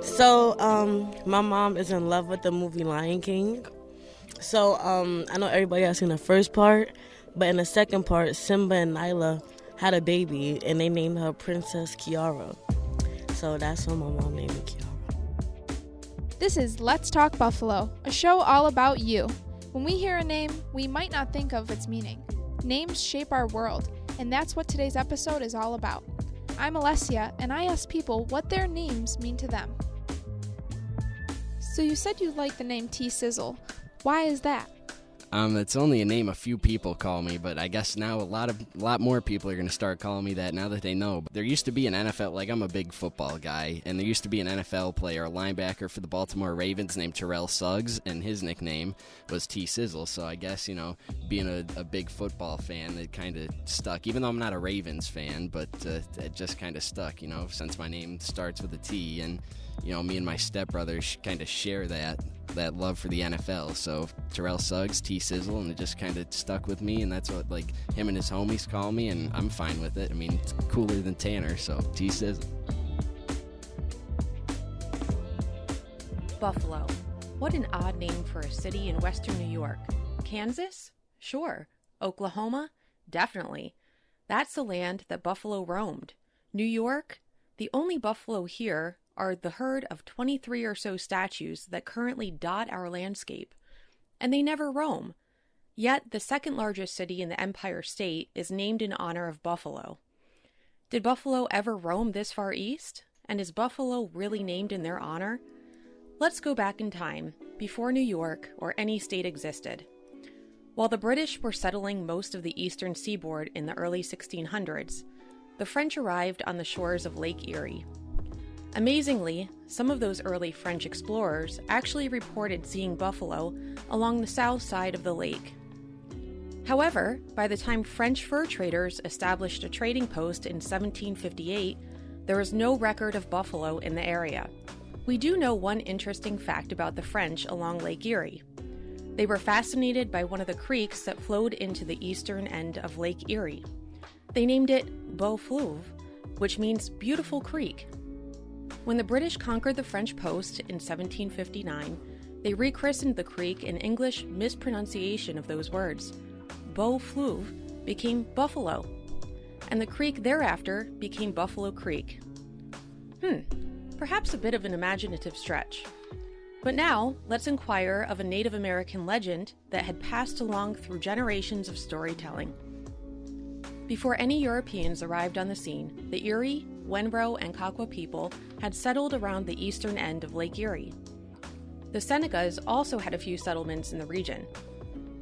So, my mom is in love with the movie Lion King. So, I know everybody has seen the first part, but in the second part, Simba and Nyla had a baby, and they named her Princess Kiara. So that's why my mom named me Kiara. This is Let's Talk Buffalo, a show all about you. When we hear a name, we might not think of its meaning. Names shape our world, and that's what today's episode is all about. I'm Alessia, and I ask people what their names mean to them. So you said you like the name T-Sizzle. Why is that? It's only a name a few people call me, but I guess now a lot more people are going to start calling me that now that they know. There used to be an NFL, like I'm a big football guy, and there used to be an NFL player, a linebacker for the Baltimore Ravens named Terrell Suggs, and his nickname was T-Sizzle. So I guess, being a big football fan, it kind of stuck, even though I'm not a Ravens fan, but it just kind of stuck, since my name starts with a T, and, me and my stepbrother kind of share that love for the NFL. So Terrell Suggs, T-Sizzle, and it just kind of stuck with me, and that's what him and his homies call me, and I'm fine with it. I mean, it's cooler than Tanner, so T-Sizzle. Buffalo. What an odd name for a city in western New York. Kansas? Sure. Oklahoma? Definitely. That's the land that buffalo roamed. New York? The only buffalo here are the herd of 23 or so statues that currently dot our landscape. And they never roam. Yet the second largest city in the Empire State is named in honor of Buffalo. Did Buffalo ever roam this far east? And is Buffalo really named in their honor? Let's go back in time, before New York or any state existed. While the British were settling most of the eastern seaboard in the early 1600s, the French arrived on the shores of Lake Erie. Amazingly, some of those early French explorers actually reported seeing buffalo along the south side of the lake. However, by the time French fur traders established a trading post in 1758, there was no record of buffalo in the area. We do know one interesting fact about the French along Lake Erie. They were fascinated by one of the creeks that flowed into the eastern end of Lake Erie. They named it Beau Fleuve, which means beautiful creek. When the British conquered the French post in 1759, they rechristened the creek in English mispronunciation of those words. Beau Fleuve became Buffalo, and the creek thereafter became Buffalo Creek. Perhaps a bit of an imaginative stretch. But now, let's inquire of a Native American legend that had passed along through generations of storytelling. Before any Europeans arrived on the scene, the Erie, Wenro, and Kakwa people had settled around the eastern end of Lake Erie. The Senecas also had a few settlements in the region.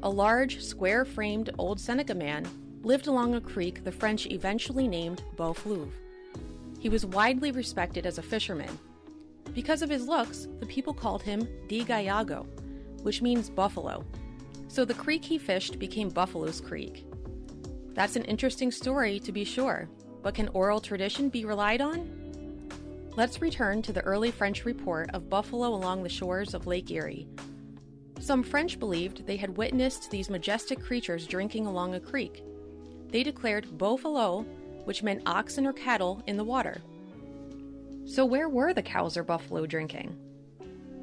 A large, square-framed old Seneca man lived along a creek the French eventually named Beau Fleuve. He was widely respected as a fisherman. Because of his looks, the people called him Di Gallago, which means buffalo. So the creek he fished became Buffalo's Creek. That's an interesting story, to be sure, but can oral tradition be relied on? Let's return to the early French report of buffalo along the shores of Lake Erie. Some French believed they had witnessed these majestic creatures drinking along a creek. They declared buffalo, which meant oxen or cattle, in the water. So where were the cows or buffalo drinking?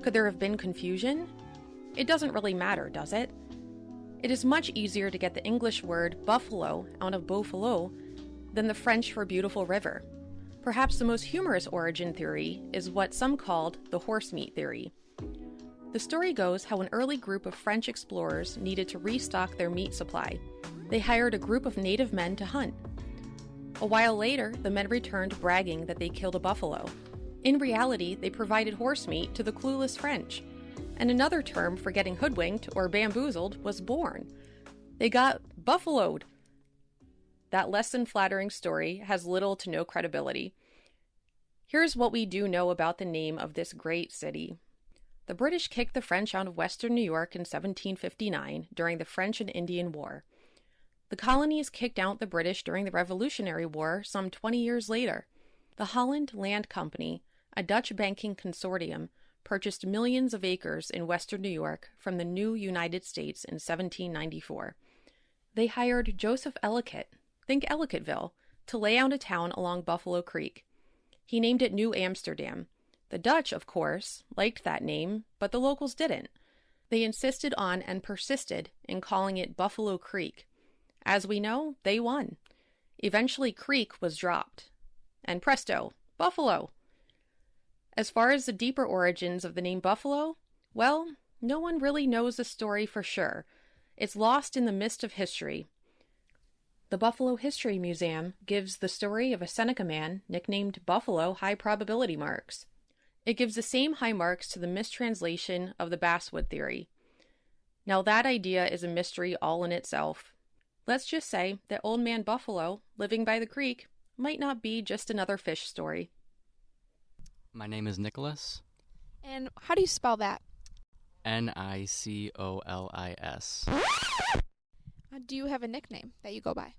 Could there have been confusion? It doesn't really matter, does it? It is much easier to get the English word buffalo out of Beaufalo than the French for beautiful river. Perhaps the most humorous origin theory is what some called the horse meat theory. The story goes how an early group of French explorers needed to restock their meat supply. They hired a group of native men to hunt. A while later, the men returned bragging that they killed a buffalo. In reality, they provided horse meat to the clueless French, and another term for getting hoodwinked or bamboozled was born. They got buffaloed. That less than flattering story has little to no credibility. Here's what we do know about the name of this great city. The British kicked the French out of western New York in 1759 during the French and Indian War. The colonies kicked out the British during the Revolutionary War some 20 years later. The Holland Land Company, a Dutch banking consortium, purchased millions of acres in western New York from the new United States in 1794. They hired Joseph Ellicott, think Ellicottville, to lay out a town along Buffalo Creek. He named it New Amsterdam. The Dutch, of course, liked that name, but the locals didn't. They insisted on and persisted in calling it Buffalo Creek. As we know, they won. Eventually, Creek was dropped. And presto, Buffalo! As far as the deeper origins of the name Buffalo, well, no one really knows the story for sure. It's lost in the mist of history. The Buffalo History Museum gives the story of a Seneca man nicknamed Buffalo high probability marks. It gives the same high marks to the mistranslation of the basswood theory. Now that idea is a mystery all in itself. Let's just say that Old Man Buffalo, living by the creek, might not be just another fish story. My name is Nicholas. And how do you spell that? Nicolis. Do you have a nickname that you go by?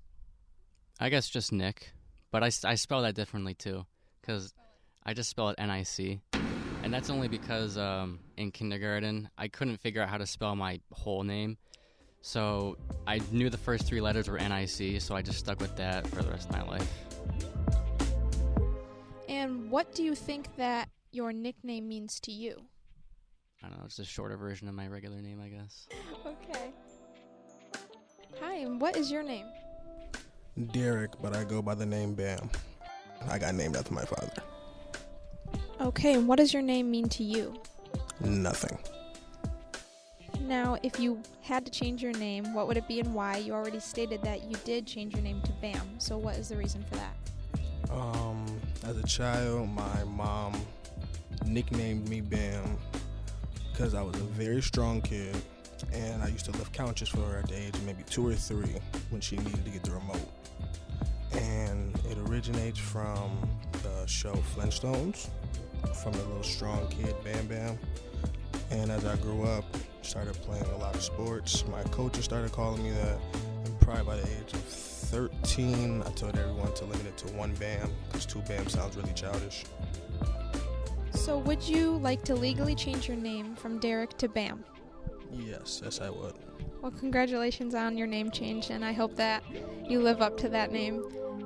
I guess just Nick, but I spell that differently too, because I just spell it N-I-C, and that's only because in kindergarten I couldn't figure out how to spell my whole name, so I knew the first 3 letters were N-I-C, so I just stuck with that for the rest of my life. And what do you think that your nickname means to you? I don't know, it's a shorter version of my regular name, I guess. Okay. Hi, and what is your name? Derek, but I go by the name Bam. I got named after my father. Okay, and what does your name mean to you? Nothing. Now, if you had to change your name, what would it be and why? You already stated that you did change your name to Bam, so what is the reason for that? As a child, my mom nicknamed me Bam because I was a very strong kid, and I used to lift couches for her at the age of maybe 2 or 3 when she needed to get the remote. And it originates from the show Flintstones, from the little strong kid Bam Bam. And as I grew up, started playing a lot of sports, my coaches started calling me that, and probably by the age of 13, I told everyone to limit it to 1 Bam, because 2 Bam sounds really childish. So would you like to legally change your name from Derek to Bam? Yes, I would. Well, congratulations on your name change, and I hope that you live up to that name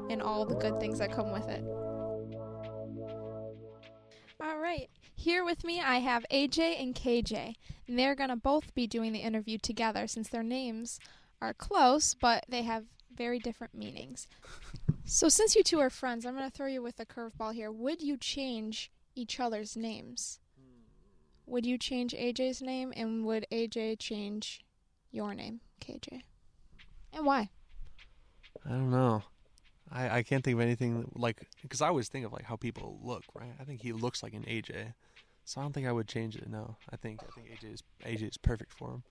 and all the good things that come with it. All right. Here with me, I have AJ and KJ, and they're going to both be doing the interview together since their names are close, but they have very different meanings. So since you two are friends, I'm going to throw you with a curveball here. Would you change each other's names? Would you change AJ's name, and would AJ change your name, KJ? And why? I don't know. I can't think of anything like, because I always think of like how people look, right? I think he looks like an AJ, so I don't think I would change it. No, I think AJ is perfect for him.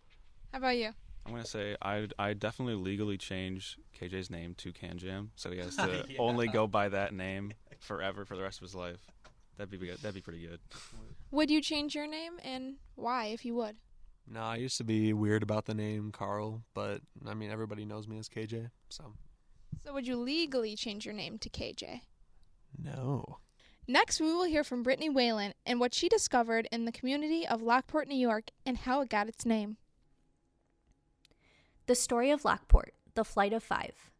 How about you? I'm gonna say I definitely legally change KJ's name to Can Jam, so he has to only go by that name forever for the rest of his life. That'd be good. That'd be pretty good. Would you change your name, and why, if you would? No, I used to be weird about the name Carl, but I mean everybody knows me as KJ, so. So would you legally change your name to KJ? No. Next, we will hear from Brittany Whalen and what she discovered in the community of Lockport, New York, and how it got its name. The story of Lockport, the Flight of 5.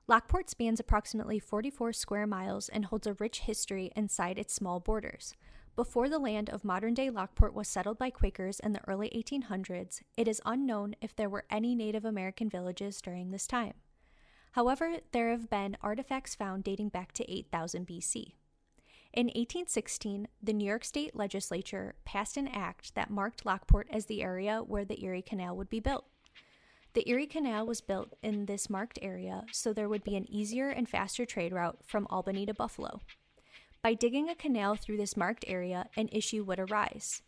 Lockport spans approximately 44 square miles and holds a rich history inside its small borders. Before the land of modern-day Lockport was settled by Quakers in the early 1800s, it is unknown if there were any Native American villages during this time. However, there have been artifacts found dating back to 8000 BC. In 1816, the New York State Legislature passed an act that marked Lockport as the area where the Erie Canal would be built. The Erie Canal was built in this marked area so there would be an easier and faster trade route from Albany to Buffalo. By digging a canal through this marked area, an issue would arise.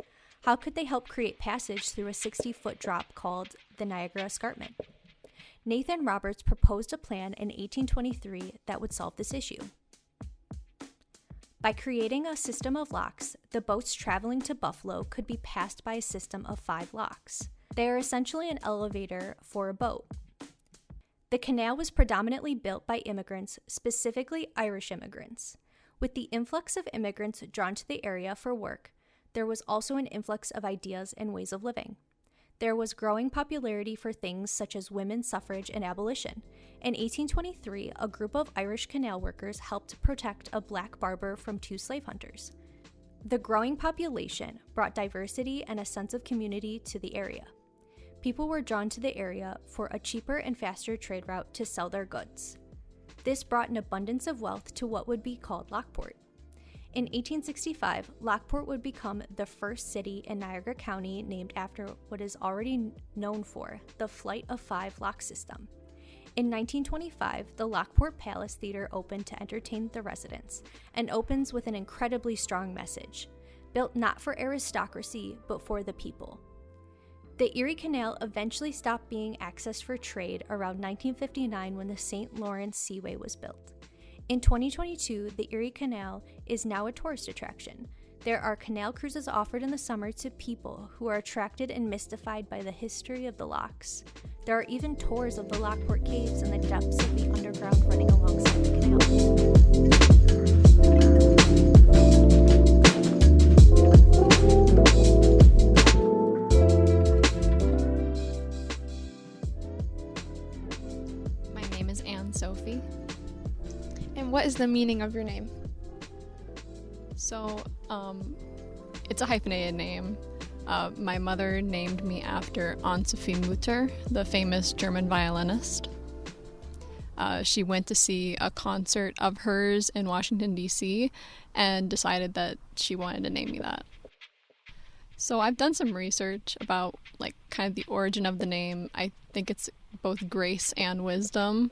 How could they help create passage through a 60-foot drop called the Niagara Escarpment? Nathan Roberts proposed a plan in 1823 that would solve this issue. By creating a system of locks, the boats traveling to Buffalo could be passed by a system of 5 locks. They are essentially an elevator for a boat. The canal was predominantly built by immigrants, specifically Irish immigrants. With the influx of immigrants drawn to the area for work, there was also an influx of ideas and ways of living. There was growing popularity for things such as women's suffrage and abolition. In 1823, a group of Irish canal workers helped protect a black barber from 2 slave hunters. The growing population brought diversity and a sense of community to the area. People were drawn to the area for a cheaper and faster trade route to sell their goods. This brought an abundance of wealth to what would be called Lockport. In 1865, Lockport would become the first city in Niagara County named after what is already known for, the Flight of 5 lock system. In 1925, the Lockport Palace Theater opened to entertain the residents, and opens with an incredibly strong message, built not for aristocracy, but for the people. The Erie Canal eventually stopped being accessed for trade around 1959 when the St. Lawrence Seaway was built. In 2022, the Erie Canal is now a tourist attraction. There are canal cruises offered in the summer to people who are attracted and mystified by the history of the locks. There are even tours of the Lockport Caves and the depths of the underground running alongside the canal. My name is Anne Sophie. And what is the meaning of your name? So, it's a hyphenated name. My mother named me after Anne-Sophie Mutter, the famous German violinist. She went to see a concert of hers in Washington, D.C., and decided that she wanted to name me that. So I've done some research about, kind of the origin of the name. I think it's both grace and wisdom,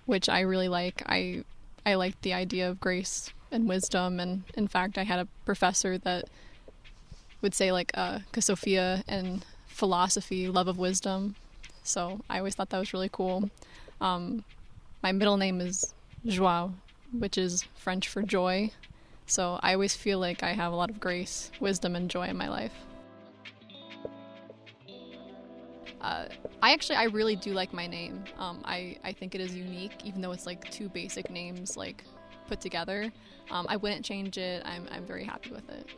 which I really like. I like the idea of grace and wisdom, and in fact I had a professor that would say Sophia and philosophy, love of wisdom, so I always thought that was really cool. My middle name is Joao, which is French for joy, so I always feel like I have a lot of grace, wisdom, and joy in my life. I really do like my name. I think it is unique, even though it's 2 basic names put together. I wouldn't change it. I'm very happy with it.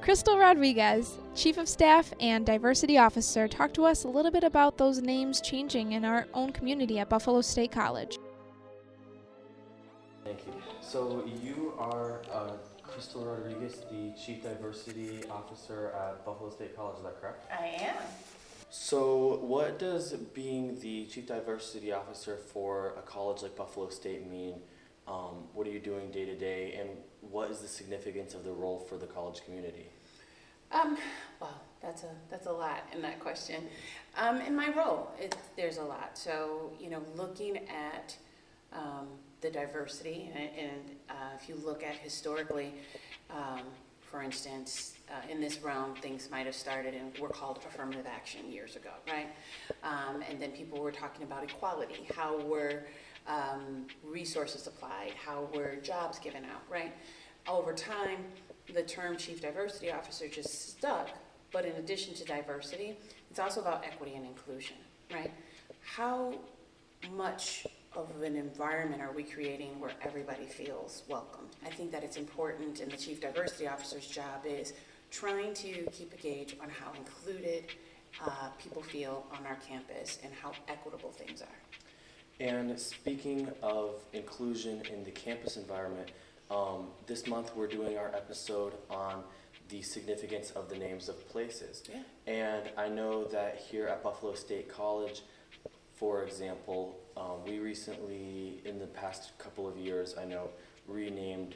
Crystal Rodriguez, Chief of Staff and Diversity Officer, talked to us a little bit about those names changing in our own community at Buffalo State College. Thank you. So you are Crystal Rodriguez, the Chief Diversity Officer at Buffalo State College, is that correct? I am. So what does being the Chief Diversity Officer for a college like Buffalo State mean? What are you doing day to day, and what is the significance of the role for the college community? Well, that's a lot in that question. In my role, there's a lot. So, looking at the diversity, and if you look at historically, for instance, in this realm, things might have started and were called affirmative action years ago, right? And then people were talking about equality. How were resources applied? How were jobs given out, right? Over time, the term Chief Diversity Officer just stuck, but in addition to diversity, it's also about equity and inclusion, right? How much of an environment are we creating where everybody feels welcome? I think that it's important, and the Chief Diversity Officer's job is trying to keep a gauge on how included people feel on our campus and how equitable things are. And speaking of inclusion in the campus environment, this month we're doing our episode on the significance of the names of places. Yeah. And I know that here at Buffalo State College, for example, we recently, in the past couple of years, I know, renamed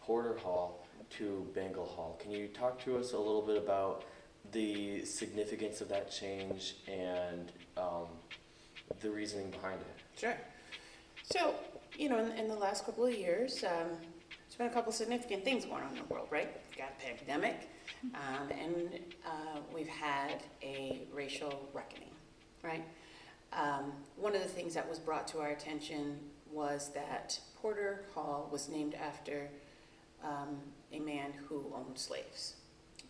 Porter Hall to Bengal Hall. Can you talk to us a little bit about the significance of that change and the reasoning behind it? Sure. So, in the last couple of years, there's been a couple significant things going on in the world, right? We've got a pandemic, and we've had a racial reckoning, right? One of the things that was brought to our attention was that Porter Hall was named after a man who owned slaves.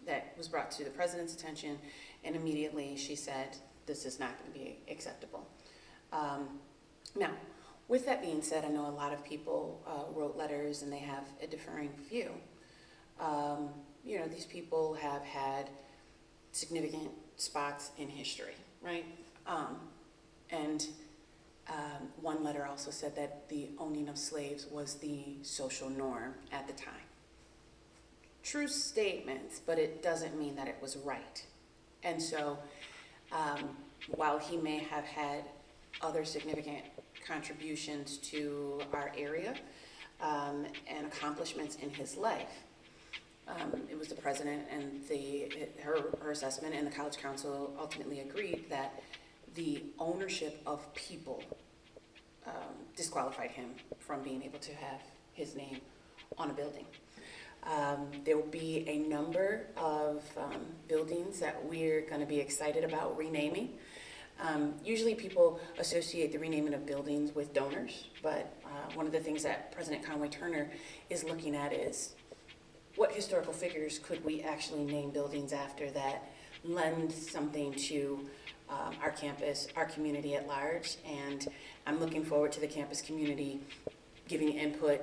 That was brought to the president's attention, and immediately she said, this is not going to be acceptable. Now, With that being said, I know a lot of people wrote letters and they have a differing view. These people have had significant spots in history, right? One letter also said that the owning of slaves was the social norm at the time. True statements, but it doesn't mean that it was right. And so, while he may have had other significant contributions to our area and accomplishments in his life, it was the president and her assessment, and the college council ultimately agreed that the ownership of people disqualified him from being able to have his name on a building. There will be a number of buildings that we're going to be excited about renaming. Usually people associate the renaming of buildings with donors, but one of the things that President Conway Turner is looking at is what historical figures could we actually name buildings after that lend something to our campus, our community at large. And I'm looking forward to the campus community giving input,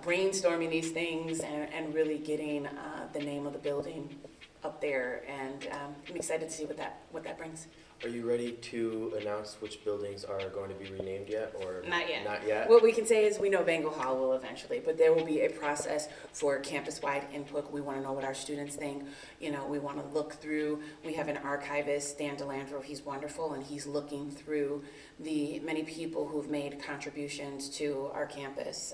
brainstorming these things, and really getting the name of the building up there. And I'm excited to see what that brings. Are you ready to announce which buildings are going to be renamed yet, or not yet? Not yet. What we can say is we know Bengal Hall will eventually, but there will be a process for campus-wide input. We want to know what our students think. We want to look through. We have an archivist, Dan DeLandro. He's wonderful, and he's looking through the many people who've made contributions to our campus.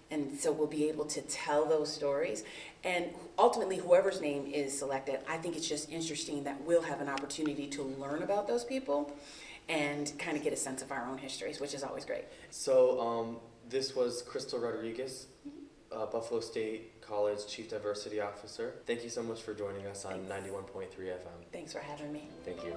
And so we'll be able to tell those stories. And ultimately, whoever's name is selected, I think it's just interesting that we'll have an opportunity to learn about those people and kind of get a sense of our own histories, which is always great. So this was Crystal Rodriguez, Buffalo State College Chief Diversity Officer. Thank you so much for joining us on 91.3 FM. Thanks for having me. Thank you.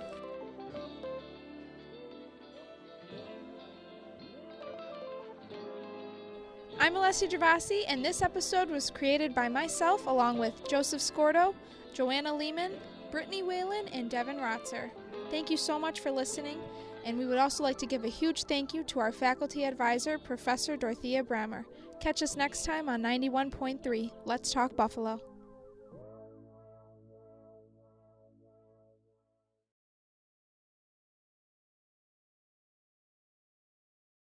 I'm Alessia Gervasi, and this episode was created by myself along with Joseph Scordo, Joanna Lehman, Brittany Whalen, and Devon Roetzer. Thank you so much for listening, and we would also like to give a huge thank you to our faculty advisor, Professor Dorothea Braemer. Catch us next time on 91.3. Let's Talk Buffalo.